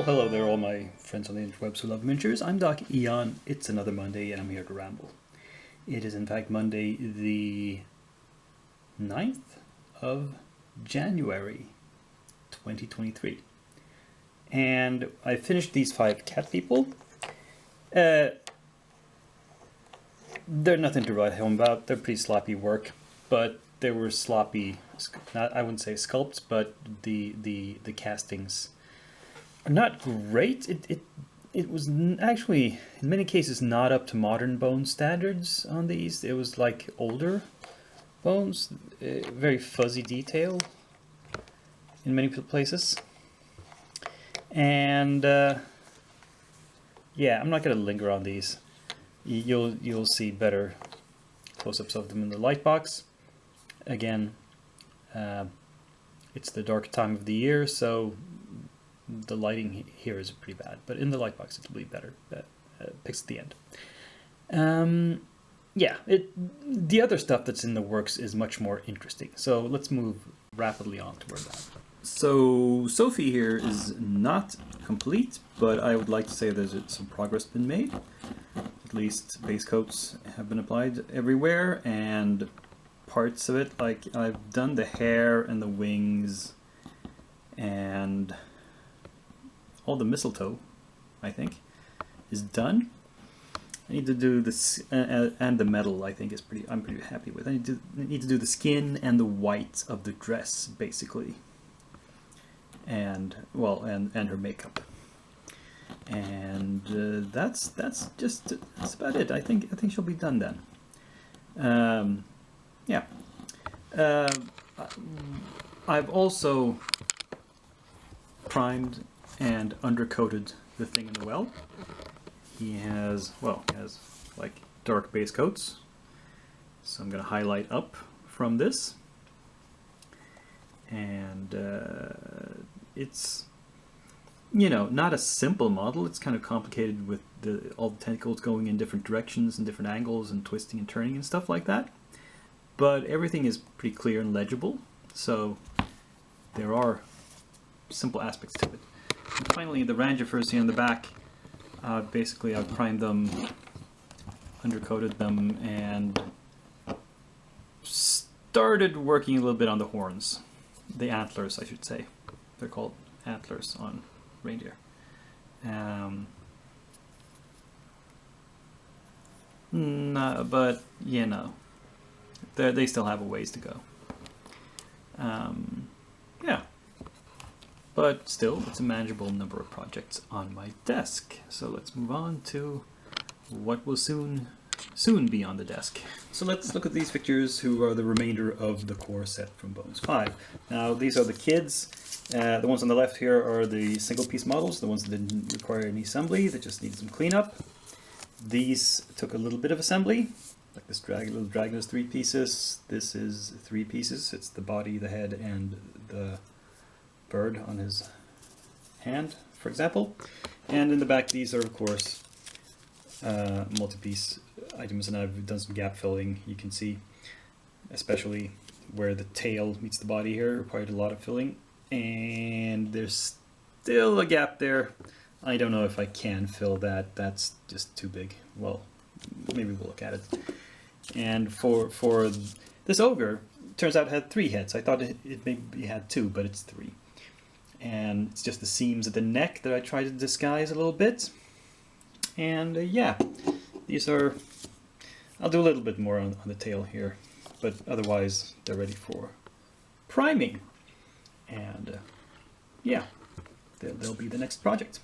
Well, hello there, all my friends on the interwebs who love miniatures. I'm Doc Eon. It's another Monday, and I'm here to ramble. It is, in fact, Monday the 9th of January, 2023. And I finished these 5 cat people. They're nothing to write home about. They're pretty sloppy work, but they were sloppy, I wouldn't say sculpts, but the castings are not great. It was actually, in many cases, not up to modern bone standards on these. It was like older bones, very fuzzy detail in many places. And yeah, I'm not going to linger on these. You'll see better close-ups of them in the light box. Again, it's the dark time of the year, so the lighting here is pretty bad, but in the light box it'll be better. Picks at the end. Yeah, the other stuff that's in the works is much more interesting. So let's move rapidly on toward that. So Sophie here is not complete, but I would like to say there's some progress been made. At least base coats have been applied everywhere, and parts of it, like I've done the hair and the wings and all the mistletoe, I think, is done. I need to do this, and the metal, I think, I'm pretty happy with. I need to do the skin and the white of the dress, basically, and well, and her makeup, and that's about it. I think she'll be done then. Yeah. I've also primed and undercoated the thing in the well. He has like dark base coats. So I'm going to highlight up from this. And it's, not a simple model. It's kind of complicated with all the tentacles going in different directions and different angles and twisting and turning and stuff like that. But everything is pretty clear and legible. So there are simple aspects to it. And finally, the Rangefers here in the back, basically I've primed them, undercoated them, and started working a little bit on the horns. The antlers, I should say. They're called antlers on reindeer. No, but, they still have a ways to go. Yeah. But still, it's a manageable number of projects on my desk. So let's move on to what will soon be on the desk. So let's look at these pictures, who are the remainder of the core set from Bones 5. Now, these are the kids. The ones on the left here are the single-piece models, the ones that didn't require any assembly, that just need some cleanup. These took a little bit of assembly. Like this little dragon is 3 pieces. This is 3 pieces. It's the body, the head, and the bird on his hand, for example. And in the back, these are, of course, multi-piece items, and I've done some gap filling. You can see, especially where the tail meets the body here, required a lot of filling. And there's still a gap there. I don't know if I can fill that. That's just too big. Well, maybe we'll look at it. And for this ogre, turns out it had 3 heads. I thought it maybe had 2, but it's 3. And it's just the seams at the neck that I tried to disguise a little bit. And yeah, these are, I'll do a little bit more on the tail here, but otherwise they're ready for priming. And yeah, they'll be the next project.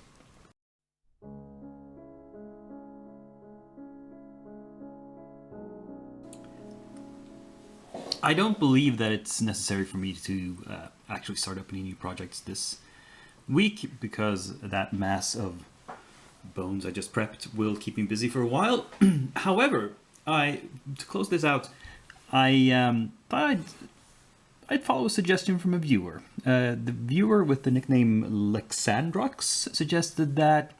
I don't believe that it's necessary for me to actually start up any new projects this week, because that mass of bones I just prepped will keep me busy for a while. However, to close this out, I thought I'd follow a suggestion from a viewer. The viewer with the nickname Lexandrox suggested that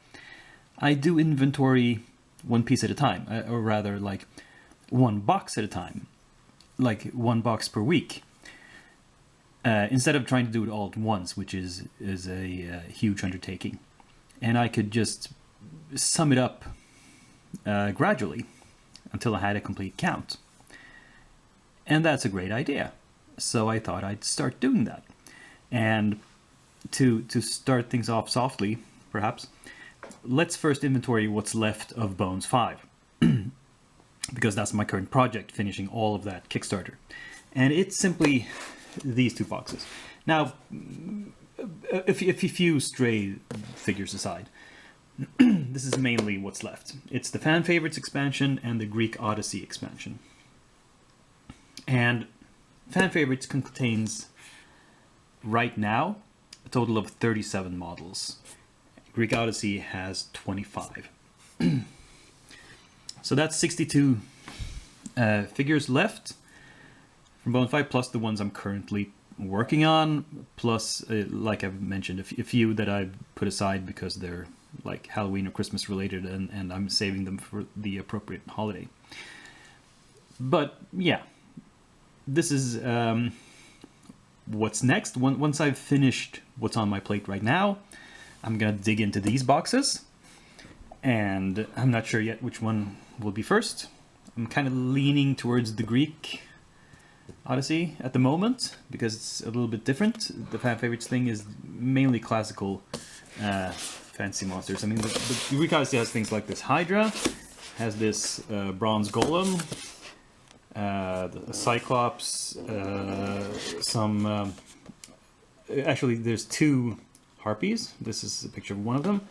I do inventory 1 piece at a time, or rather like 1 box at a time. Like 1 box per week. instead of trying to do it all at once, which is a huge undertaking. and I could just sum it up gradually until I had a complete count. And that's a great idea. So I thought I'd start doing that. And to start things off softly, perhaps, let's first inventory what's left of Bones 5. Because that's my current project, finishing all of that Kickstarter. And it's simply these two boxes. Now, a few stray figures aside, this is mainly what's left. It's the Fan Favorites expansion and the Greek Odyssey expansion. And Fan Favorites contains, right now, a total of 37 models. Greek Odyssey has 25. So that's 62 figures left from Bone 5, plus the ones I'm currently working on, plus, like I've mentioned, a few that I've put aside because they're like Halloween or Christmas related, and I'm saving them for the appropriate holiday. But yeah, this is what's next. Once I've finished what's on my plate right now, I'm gonna dig into these boxes, and I'm not sure yet which one will be first. I'm kind of leaning towards the Greek Odyssey at the moment because it's a little bit different. The Fan Favorites thing is mainly classical fantasy monsters. I mean, the Greek Odyssey has things like this Hydra, has this bronze golem, the Cyclops, some... actually, there's two harpies. This is a picture of one of them.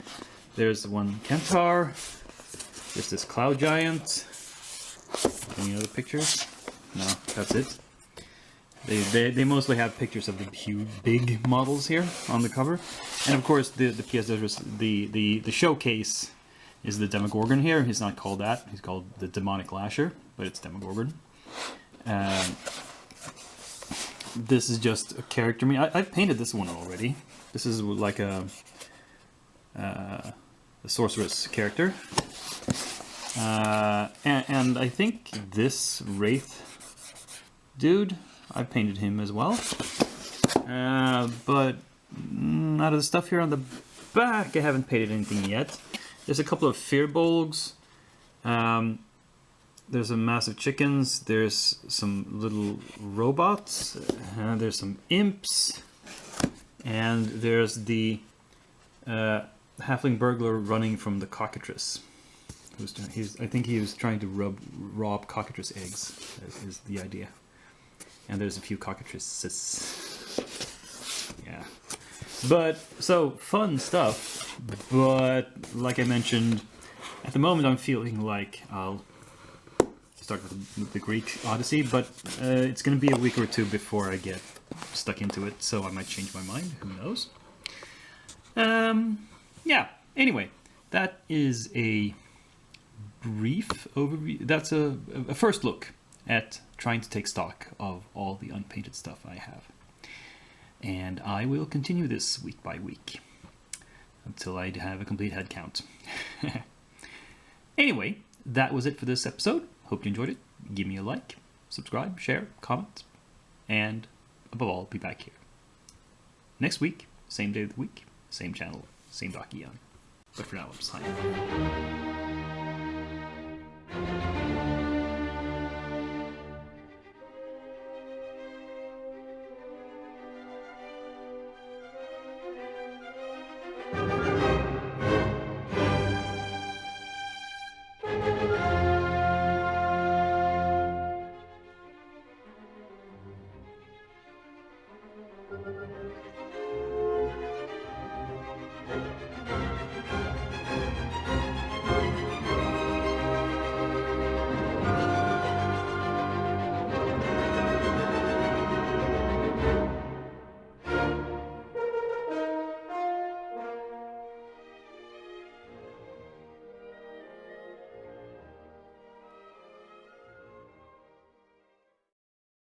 There's one Centaur. There's this Cloud Giant. Any other pictures? No, that's it. They mostly have pictures of the huge, big models here on the cover. And of course, the the showcase is the Demogorgon here. He's not called that. He's called the Demonic Lasher, but it's Demogorgon. This is just a character. I mean, I've painted this one already. This is like a sorceress character. And I think this Wraith dude, I've painted him as well. But out of the stuff here on the back, I haven't painted anything yet. There's a couple of Firbolgs. There's some massive chickens. There's some little robots. There's some imps. And there's the halfling burglar running from the cockatrice. I think he was trying to rob cockatrice eggs, is the idea. And there's a few cockatrices. Yeah. But, so, fun stuff. But, like I mentioned, at the moment I'm feeling like I'll start with the Greek Odyssey, but it's going to be a week or two before I get stuck into it, so I might change my mind, who knows. Yeah, anyway, that is a brief overview. That's a first look at trying to take stock of all the unpainted stuff I have. And I will continue this week by week until I have a complete head count. Anyway, that was it for this episode. Hope you enjoyed it. Give me a like, subscribe, share, comment, and above all, be back here next week, same day of the week, same channel, same Docky Young. But for now, I'm signing off.